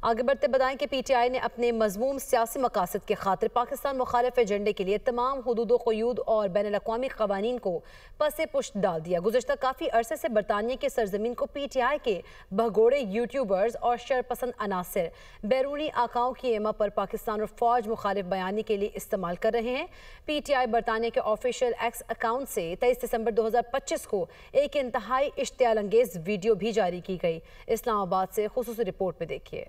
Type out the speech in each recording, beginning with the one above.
आगे बढ़ते बताएं कि PTI ने अपने मजमूम सियासी मकासद के खातिर पाकिस्तान मुखालिफ एजेंडे के लिए तमाम हुदूद क़ुयूद और बैनुल-अक़वामी क़वानीन को पसे पुश्त डाल दिया। गुज़श्ता काफ़ी अरसे से बरतानिया की सरजमीन को PTI के भगोड़े यूट्यूबर्स और शरपसंद अनासर बैरूनी आकाओं की एमा पर पाकिस्तान और फ़ौज मुखालिफ बयानी के लिए इस्तेमाल कर रहे हैं। PTI बरतानिया के ऑफिशियल एक्स अकाउंट से 23 दिसंबर 2025 को एक इंतहाई इश्तियाल अंगेज़ वीडियो भी जारी की गई। इस्लामाबाद से खुसूसी रिपोर्ट में देखिए।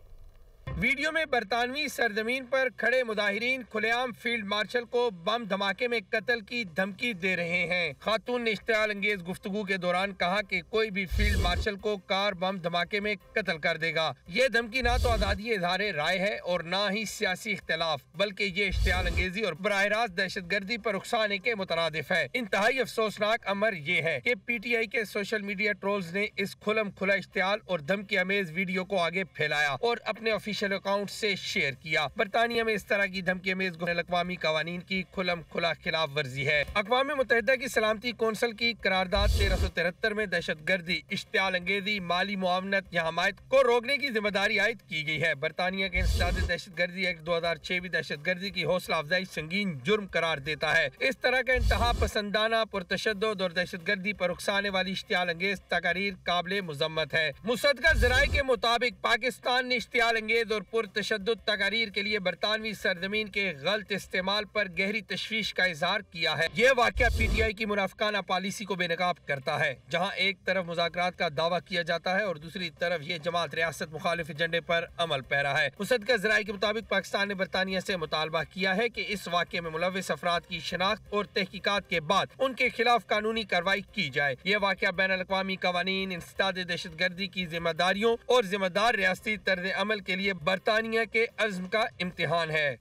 वीडियो में बरतानवी सरजमीन पर खड़े मुजाहिरीन खुलेआम फील्ड मार्शल को बम धमाके में कत्ल की धमकी दे रहे हैं। खातून ने इश्तियाल अंगेज गुफ्तगू के दौरान कहा कि कोई भी फील्ड मार्शल को कार बम धमाके में कत्ल कर देगा। ये धमकी ना तो आज़ादी इज़हारे राय है और ना ही सियासी इख्तिलाफ, बल्कि ये इश्तियाल अंगेजी और बराह रास्त दहशत गर्दी पर उकसाने के मुतरादिफ है। इंतहाई अफसोसनाक अमर ये है कि PTI के सोशल मीडिया ट्रोल्स ने इस खुलम खुला इश्तियाल और धमकी अमेज वीडियो को आगे फैलाया और अपने ऑफिशियल अकाउंट से शेयर किया। बरतानिया में इस तरह की धमकी अमेज बैनुल-अक़वामी क़वानीन की खुलम खुला खिलाफ वर्जी है। अक़वाम मुत्तहिदा की सलामती कौंसिल की करारदाद 1373 में दहशत गर्दी, इश्तियाल अंगेजी, माली मुआवनत या हमायत को रोकने की जिम्मेदारी आयद की गई है। बरतानिया के इंसदाद दहशत गर्दी एक्ट 2006 भी दहशत गर्दी की हौसला अफजाई संगीन जुर्म करार देता है। इस तरह का इंतहा पसंदाना, पुरतशद्दुद और दहशत गर्दी पर उकसाने वाली इश्तियाल अंगेज तकारीर काबिल मुज़म्मत है। मुसद्दक़ा ज़राए के मुताबिक पाकिस्तान ने इश्तियाल अंगेज और पुरतशद्दुद तकारीर के लिए बरतानवी सरजमीन के गलत इस्तेमाल पर गहरी तशवीश का इजहार किया है। यह वाक़या PTI की मुनाफिकाना पॉलिसी को बेनकाब करता है, जहाँ एक तरफ मुज़ाकरात का दावा किया जाता है और दूसरी तरफ ये जमात रियासत मुखालिफ एजेंडे पर अमल पैरा है। मुसद्दक़ा ज़राए के मुताबिक पाकिस्तान ने बरतानिया से मुतालबा किया है कि इस वाक़े में मुलव्विस अफराद की शनाख्त और तहकीकात के बाद उनके खिलाफ कानूनी कार्रवाई की जाए। यह वाक़या बैनुल-अक़वामी क़वानीन, इंसदाद दहशत गर्दी की जिम्मेदारियों और जिम्मेदार रियासती तर्ज अमल के लिए बरतानिया के अज़्म का इम्तिहान है।